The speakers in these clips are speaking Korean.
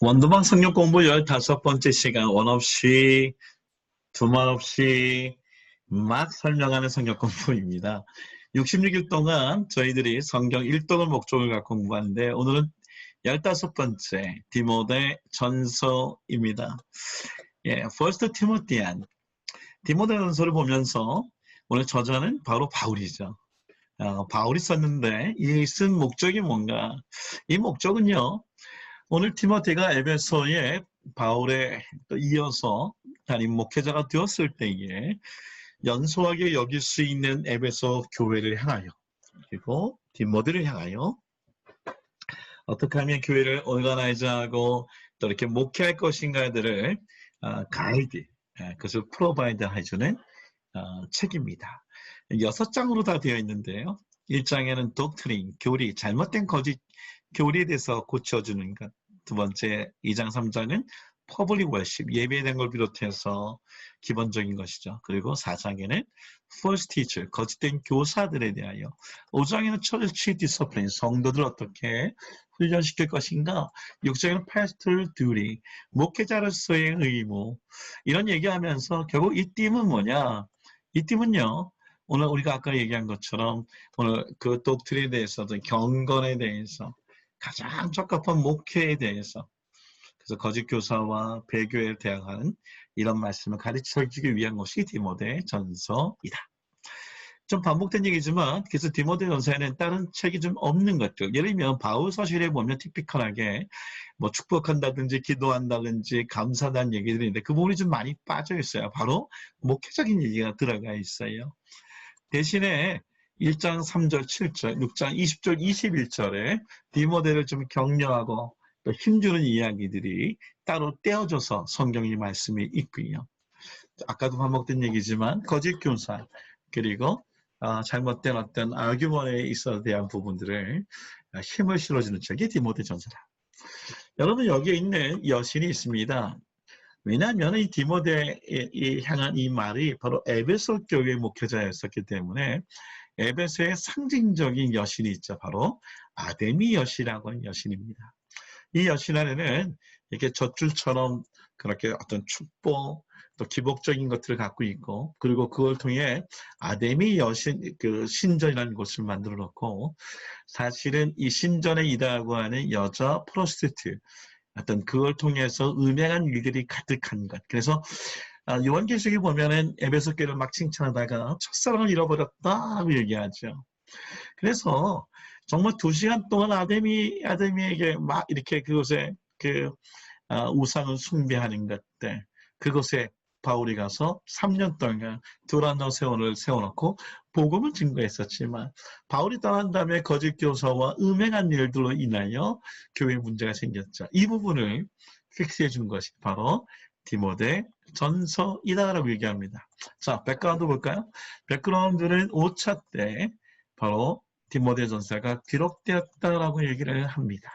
원도방 성경 공부 15번째 시간 원 없이 두말 없이 막 설명하는 성경 공부입니다. 66일 동안 저희들이 성경 1독을 목적을 갖고 공부하는데 오늘은 15번째 디모데 전서입니다. First Timothy안 디모데 전서를 보면서 오늘 저자는 바로 바울이죠. 바울이 썼는데 이 쓴 목적이 뭔가? 이 목적은요. 오늘 티모테가 에베소에 바울에 이어서 담임 목회자가 되었을 때에 연소하게 여길 수 있는 에베소 교회를 향하여 그리고 디모데를 향하여 어떻게 하면 교회를 오르가나이즈하고 또 이렇게 목회할 것인가들을 가이드, 그것을 프로바이드 해주는 책입니다. 6장으로 다 되어 있는데요. 1장에는 독트린, 교리, 잘못된 거짓 교리에 대해서 고쳐주는 것. 두 번째, 2장, 3장은 퍼블릭 월십, 예배된 걸 비롯해서 기본적인 것이죠. 그리고 4장에는 false teacher, 거짓된 교사들에 대하여 5장에는 church discipline, 성도들 어떻게 훈련시킬 것인가 6장에는 pastoral duty, 목회자로서의 의무 이런 얘기하면서 결국 이 띠은 뭐냐 이 띠은요 오늘 우리가 아까 얘기한 것처럼 오늘 그 독트린에 대해서도 경건에 대해서 가장 적합한 목회에 대해서 그래서 거짓 교사와 배교에 대항하는 이런 말씀을 가르쳐주기 위한 것이 디모데 전서이다. 좀 반복된 얘기지만 그래서 디모데 전서에는 다른 책이 좀 없는 것들 예를 들면 바울 서실에 보면 티피컬하게 뭐 축복한다든지 기도한다든지 감사하다는 얘기들이 있는데 그 부분이 좀 많이 빠져 있어요. 바로 목회적인 얘기가 들어가 있어요. 대신에 1장 3절 7절 6장 20절 21절에 디모데를 좀 격려하고 또 힘주는 이야기들이 따로 떼어져서 성경의 말씀이 있고요. 아까도 반복된 얘기지만 거짓 교사 그리고 잘못된 어떤 아규먼에 있어 대한 부분들을 힘을 실어주는 책이 디모데 전서다. 여러분 여기에 있는 여신이 있습니다. 왜냐하면 이 디모데에 향한 이 말이 바로 에베소 교회 목회자였었기 때문에 에베소의 상징적인 여신이 있죠. 바로 아데미 여신이라고 하는 여신입니다. 이 여신 안에는 이렇게 젖줄처럼 그렇게 어떤 축복 또 기복적인 것들을 갖고 있고 그리고 그걸 통해 아데미 여신 그 신전이라는 곳을 만들어 놓고 사실은 이 신전에 이다라고 하는 여자 프로스티튜트 어떤 그걸 통해서 음행한 일들이 가득한 것. 그래서 요한계시록에 보면은 에베소 교회를 막 칭찬하다가 첫사랑을 잃어버렸다고 얘기하죠. 그래서 정말 2시간 동안 아데미에게 막 이렇게 그곳에 그 우상을 숭배하는 것들 그곳에 바울이 가서 3년 동안 두란노 세원을 세워놓고 복음을 증거했었지만 바울이 떠난 다음에 거짓 교사와 음행한 일들로 인하여 교회 문제가 생겼죠. 이 부분을 픽스해 준 것이 바로 디모데 전서이다라고 얘기합니다. 자, 백그라운드 볼까요? 백그라운드는 5차 때 바로 디모데 전서가 기록되었다라고 얘기를 합니다.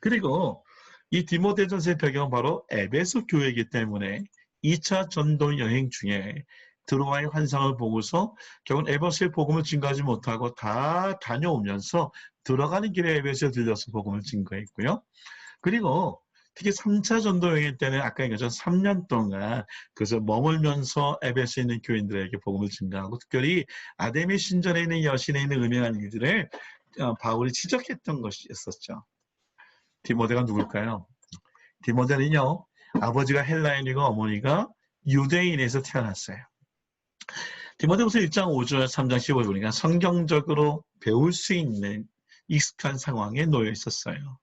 그리고 이 디모데 전서의 배경은 바로 에베소 교회이기 때문에 2차 전도 여행 중에 드로아의 환상을 보고서 결국 에베소의 복음을 증거하지 못하고 다 다녀오면서 들어가는 길에 에베소에 들려서 복음을 증거했고요. 그리고 특히 3차 전도 여행 때는 아까 얘기했죠. 3년 동안 그래서 머물면서 에베소에 있는 교인들에게 복음을 증거하고 특별히 아데미 신전에 있는 여신에 있는 음행한 일들을 바울이 지적했던 것이었었죠. 디모데가 누굴까요? 디모데는요. 아버지가 헬라인이고 어머니가 유대인에서 태어났어요. 디모데후서 1장 5절 3장 15절 보니까 성경적으로 배울 수 있는 익숙한 상황에 놓여 있었어요.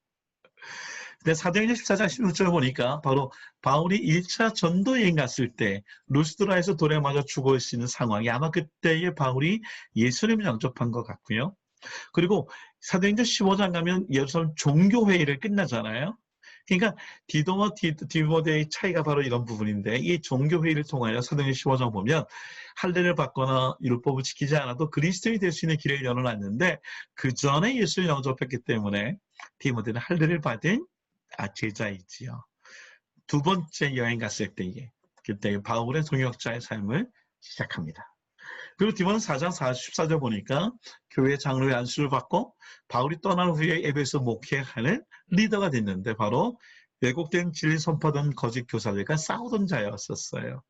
근데 사도행전 14장 16절 보니까 바로 바울이 1차 전도 여행 갔을 때 루스드라에서 돌에 맞아 죽을 수 있는 상황이 아마 그때의 바울이 예수님을 영접한 것 같고요. 그리고 사도행전 15장 가면 예루살렘 종교회의를 끝나잖아요. 그러니까 디도와 디모데의 차이가 바로 이런 부분인데 이 종교회의를 통하여 사도행전 15장 보면 할례를 받거나 율법을 지키지 않아도 그리스도인이 될 수 있는 길을 열어놨는데 그 전에 예수를 영접했기 때문에 디모데는 할례를 받은 제자이지요. 두 번째 여행 갔을 때에 그때 바울의 동역자의 삶을 시작합니다. 그리고 디모는 4장 44절 보니까 교회 장로의 안수를 받고 바울이 떠난 후에 에베소 목회하는 리더가 됐는데 바로 왜곡된 진리 선포하던 거짓 교사들과 싸우던 자였었어요.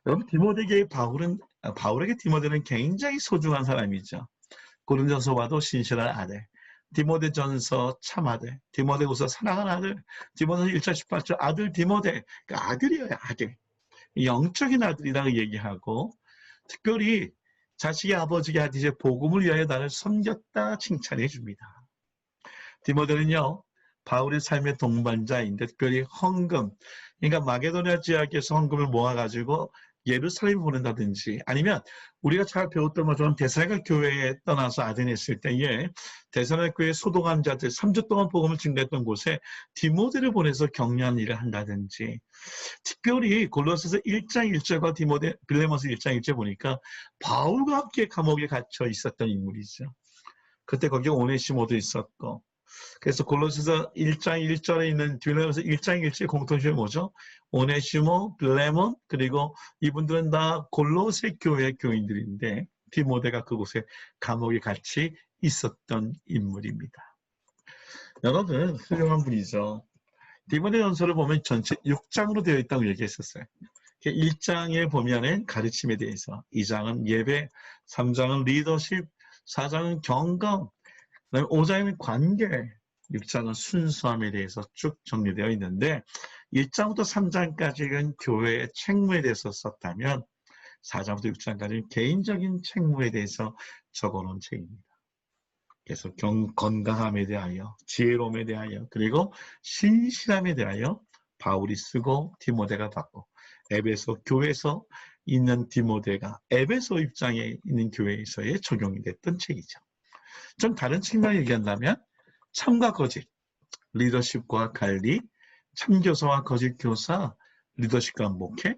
여러분 디모데에게 바울에게 디모데는 굉장히 소중한 사람이죠. 고린도전서와도 신실한 아들, 디모데전서 참 아들, 디모데후서 사랑하는 아들, 디모데전서 1장 18절 아들 디모데, 그러니까 아들이에요, 아들. 영적인 아들이라고 얘기하고 특별히 자식의 아버지가 하듯이 복음을 위하여 나를 섬겼다 칭찬해 줍니다. 디모데는요, 바울의 삶의 동반자인데 특별히 헌금, 그러니까 마게도냐 지역에서 헌금을 모아가지고 예루살렘 보낸다든지 아니면 우리가 잘 배웠던 것처럼 데살로니가 교회에 떠나서 아덴에 있을 때에 데살로니가 교회 소독한 자들 3주 동안 복음을 증거했던 곳에 디모데를 보내서 격려한 일을 한다든지 특별히 골로새서 1장 1절과 빌레몬서 1장 1절 보니까 바울과 함께 감옥에 갇혀 있었던 인물이죠. 그때 거기에 오네시모도 있었고 그래서 골로새서 1장 1절에 있는 빌레몬서 1장 1절의 공통점이 뭐죠? 오네시모, 빌레몬 그리고 이분들은 다 골로새 교회 교인들인데 디모데가 그곳에 감옥에 같이 있었던 인물입니다. 여러분 훌륭한 분이죠. 디모데전서를 보면 전체 6장으로 되어 있다고 얘기했었어요. 1장에 보면은 가르침에 대해서, 2장은 예배, 3장은 리더십, 4장은 경건, 그다음에 5장에는 관계, 6장은 순수함에 대해서 쭉 정리되어 있는데 1장부터 3장까지는 교회의 책무에 대해서 썼다면 4장부터 6장까지는 개인적인 책무에 대해서 적어놓은 책입니다. 그래서 건강함에 대하여, 지혜로움에 대하여, 그리고 신실함에 대하여 바울이 쓰고 디모데가 받고 에베소 교회에서 있는 디모데가 에베소 입장에 있는 교회에서의 적용이 됐던 책이죠. 좀 다른 측면을 얘기한다면 참과 거짓, 리더십과 관리, 참교사와 거짓 교사, 리더십과 목회,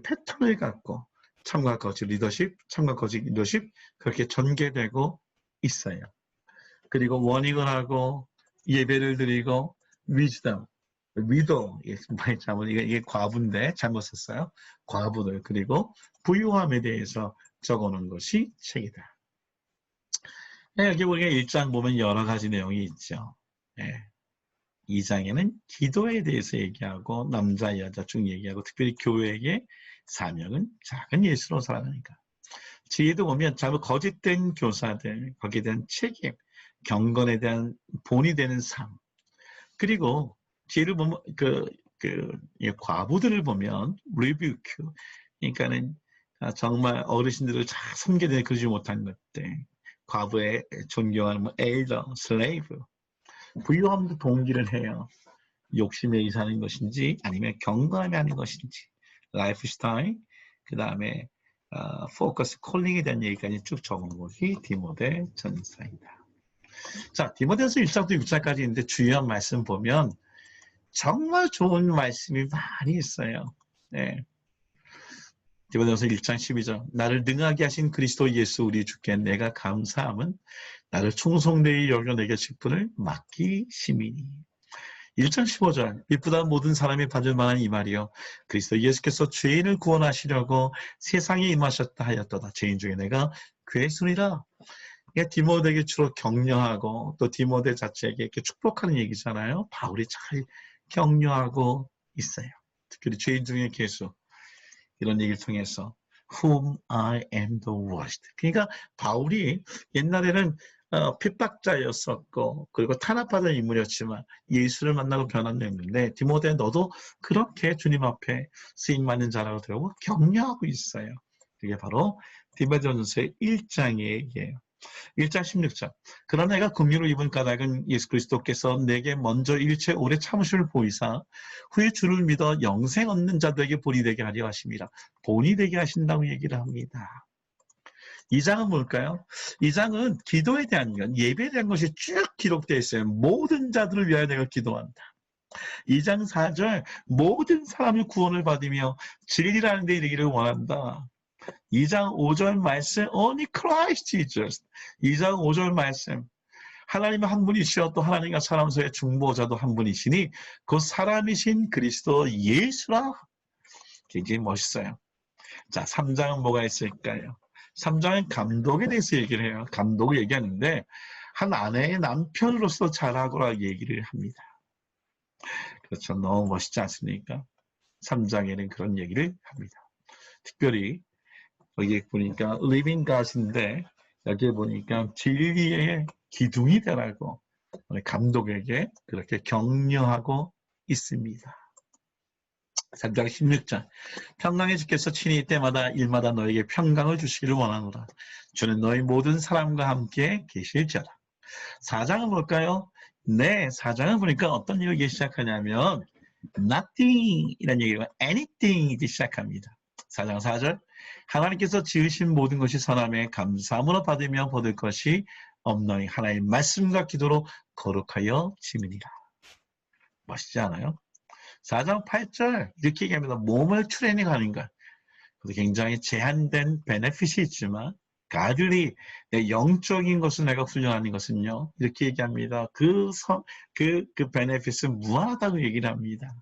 패턴을 갖고 참과 거짓 리더십, 참과 거짓 리더십 그렇게 전개되고 있어요. 그리고 원익을 하고 예배를 드리고 위즈덤, 위도, 이게 과부인데 잘못 썼어요. 과부들 그리고 부유함에 대해서 적어놓은 것이 책이다. 여기 우리가 1장 보면 여러 가지 내용이 있죠. 2장에는 기도에 대해서 얘기하고 남자 여자 중 얘기하고 특별히 교회의 사명은 작은 예수로 살아가니까. 뒤에도 보면 잘못 거짓된 교사들 거기에 대한 책임 경건에 대한 본이 되는 삶. 그리고 뒤를 보면 과부들을 보면 rebuke. 그러니까는 정말 어르신들을 잘 섬기되 그러지 못한 것들. 과부의 존경하는 elder, slave. 부유함도 동기를 해요. 욕심에 의사하는 것인지 아니면 경건함에 하는 것인지. 라이프 스타일. 그 다음에 포커스 콜링에 대한 얘기까지 쭉 적은 것이 디모데 전서입니다. 자, 디모데전서 1장부터 6장까지 있는데 주요한 말씀 보면 정말 좋은 말씀이 많이 있어요. 네. 디모데전서 1장 12절 나를 능하게 하신 그리스도 예수 우리 주께 내가 감사함은 나를 충성되이 여겨 내게 직분을 맡기심이니. 1장 15절 이쁘다 모든 사람이 받을 만한 이 말이요 그리스도 예수께서 죄인을 구원하시려고 세상에 임하셨다 하였도다. 죄인 중에 내가 괴순이라. 디모데에게 주로 격려하고 또 디모데 자체에게 이렇게 축복하는 얘기잖아요. 바울이 잘 격려하고 있어요. 특별히 죄인 중에 괴수 이런 얘기를 통해서 whom I am the worst. 그러니까 바울이 옛날에는 핍박자였었고 그리고 탄압받은 인물이었지만 예수를 만나고 변한 놈인데 디모데 너도 그렇게 주님 앞에 쓰임받는 자라고 들고 격려하고 있어요. 그게 바로 디모데전서의 1장의 얘기예요. 1장 16절 그러나 내가 긍휼을 입은 까닭은 예수 그리스도께서 내게 먼저 일체 오래 참으심을 보이사 후에 주를 믿어 영생 얻는 자들에게 본이 되게 하려 하심이라. 본이 되게 하신다고 얘기를 합니다. 2장은 뭘까요? 2장은 기도에 대한 것, 예배에 대한 것이 쭉 기록되어 있어요. 모든 자들을 위하여 내가 기도한다. 2장 4절 모든 사람이 구원을 받으며 진리라는 데 이르기를 원한다. 2장 5절 말씀 only Christ Jesus. 2장 5절 말씀 하나님은 한 분이시여 또 하나님과 사람 사이의 중보자도 한 분이시니 그 사람이신 그리스도 예수라. 굉장히 멋있어요. 자, 3장은 뭐가 있을까요? 3장은 감독에 대해서 얘기를 해요. 감독을 얘기하는데 한 아내의 남편으로서 잘하거라 얘기를 합니다. 그렇죠. 너무 멋있지 않습니까? 3장에는 그런 얘기를 합니다. 특별히 여기 보니까 living God인데 여기에 보니까 진리의 기둥이 되라고 감독에게 그렇게 격려하고 있습니다. 3장 16절 평강의 주께서 친히 이때마다 일마다 너에게 평강을 주시기를 원하노라. 주는 너희 모든 사람과 함께 계실지어다. 4장은 뭘까요? 네, 4장은 보니까 어떤 얘기 시작하냐면 nothing 이라는 얘기가 anything 이제 시작합니다. 4장 4절 하나님께서 지으신 모든 것이 선함에 감사함으로 받으며 받을 것이 없노니 하나님의 말씀과 기도로 거룩하여 지으니라. 멋있지 않아요? 4장 8절 이렇게 얘기합니다. 몸을 트레이닝하는 것. 굉장히 제한된 베네핏이 있지만 가들이 내 영적인 것을 내가 훈련하는 것은요. 이렇게 얘기합니다. 그 베네핏은 무한하다고 얘기를 합니다.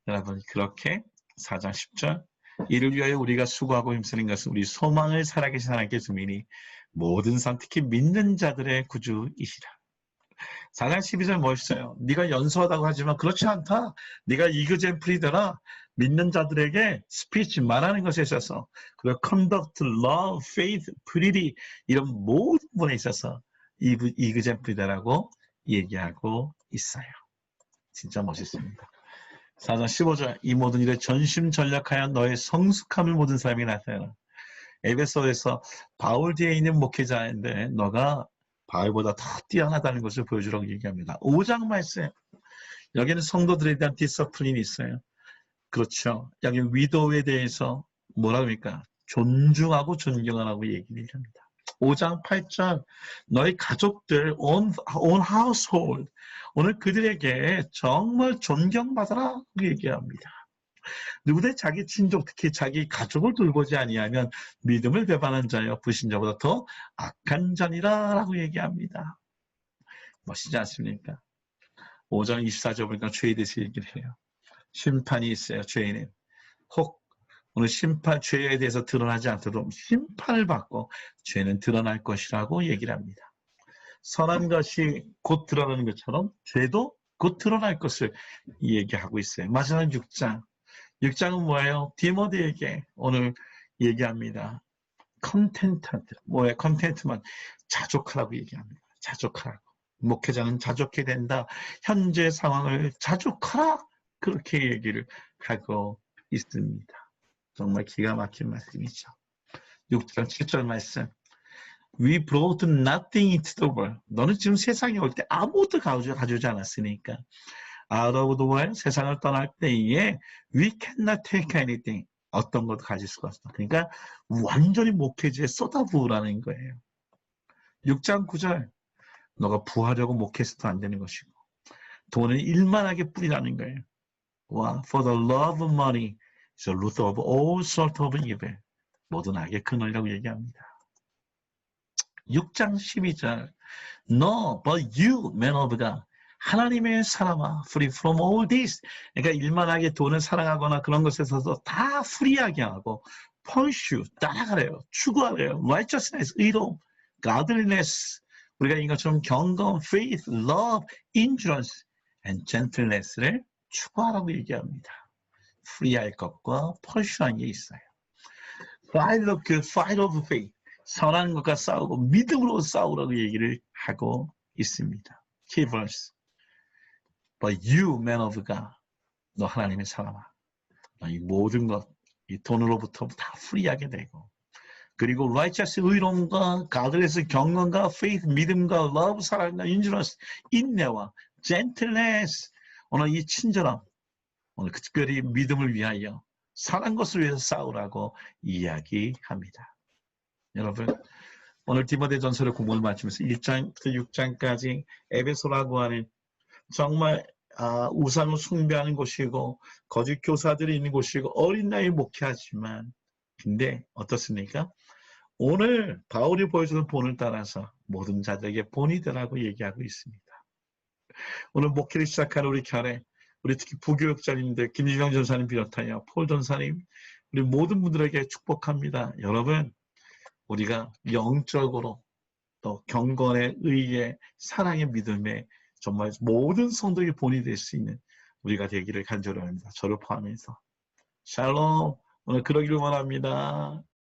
여러분 그렇게 4장 10절 이를 위하여 우리가 수고하고 힘쓰는 것은 우리 소망을 살아계신 하나님께 주미니 모든 상 특히 믿는 자들의 구주이시라. 4장 12절 멋있어요. 네가 연소하다고 하지만 그렇지 않다. 네가 이그젠플이더라. 믿는 자들에게 스피치 말하는 것에 있어서 그리고 conduct, love, faith, purity 이런 모든 부분에 있어서 이그젠플이다라고 얘기하고 있어요. 진짜 멋있습니다. 4장 15절 이 모든 일에 전심전력하여 너의 성숙함을 모든 사람이 나타내라. 에베소에서 바울 뒤에 있는 목회자인데 너가 바울보다 더 뛰어나다는 것을 보여주라고 얘기합니다. 5장 말씀 여기는 성도들에 대한 디서플린이 있어요. 그렇죠. 여기 위도에 대해서 뭐라 그럽니까? 존중하고 존경하라고 얘기를 합니다. 5장 8절 너희 가족들 on household 오늘 그들에게 정말 존경받아라 얘기합니다. 누구든 자기 친족 특히 자기 가족을 돌보지 아니하면 믿음을 배반한 자여 불신자보다 더 악한 자니라 라고 얘기합니다. 멋있지 않습니까? 5장 24절 보니까 죄에 대해서 얘기를 해요. 심판이 있어요. 죄인은 혹 오늘 심판 죄에 대해서 드러나지 않도록 심판을 받고 죄는 드러날 것이라고 얘기를 합니다. 선한 것이 곧 드러나는 것처럼 죄도 곧 드러날 것을 얘기하고 있어요. 마지막 6장은 뭐예요? 디모데에게 오늘 얘기합니다. 컨텐트 뭐예요? 컨텐트만 자족하라고 얘기합니다. 자족하라고. 목회자는 자족해야 된다. 현재 상황을 자족하라. 그렇게 얘기를 하고 있습니다. 정말 기가 막힌 말씀이죠. 6절, 7절 말씀. We brought nothing into the world. 너는 지금 세상에 올 때 아무것도 가져오지 않았으니까. Out of the world, 세상을 떠날 때에 we cannot take anything. 어떤 것도 가질 수가 없어. 그러니까 완전히 목회지에 쏟아부으라는 거예요. 6장 9절. 너가 부하려고 목회해서도 안 되는 것이고 돈을 일만하게 뿌리라는 거예요. 와, for the love of money is the root of all sort of evil. 모든 악의 근원이라고 얘기합니다. 6장 12절 No, but you, man of God. 하나님의 사람아, free from all this. 그러니까 일만하게 돈을 사랑하거나 그런 것에서도 다 프리하게 하고 pursue, 따라가래요. 추구하래요. righteousness, 의로움, godliness. 우리가 이것처럼 경건, faith, love, endurance, and gentleness를 추구하라고 얘기합니다. 프리할 것과 pursue한 게 있어요. fight of faith. 선한 것과 싸우고 믿음으로 싸우라고 얘기를 하고 있습니다. Key verse. But you, man of God. 너 하나님의 사람아. 이 모든 것, 이 돈으로부터 다 프리하게 되고 그리고 righteous, 의로움과 godliness, 경건과 faith, 믿음과 love, 사랑과 endurance, 인내와 gentleness. 오늘 이 친절함, 오늘 특별히 믿음을 위하여 선한 것을 위해서 싸우라고 이야기합니다. 여러분, 오늘 디모데전서를 공부를 마치면서 1장부터 6장까지 에베소라고 하는 정말 우상을 숭배하는 곳이고 거짓 교사들이 있는 곳이고 어린 나이에 목회하지만 근데 어떻습니까? 오늘 바울이 보여주는 본을 따라서 모든 자들에게 본이 되라고 얘기하고 있습니다. 오늘 목회를 시작하는 우리 교회, 우리 특히 부교육자님들 김지경 전사님 비롯하여 폴 전사님, 우리 모든 분들에게 축복합니다. 여러분, 우리가 영적으로 또 경건의 의의 사랑의 믿음에 정말 모든 성도의 본이 될 수 있는 우리가 되기를 간절히 합니다. 저를 포함해서. 샬롬. 오늘 그러기를 원합니다.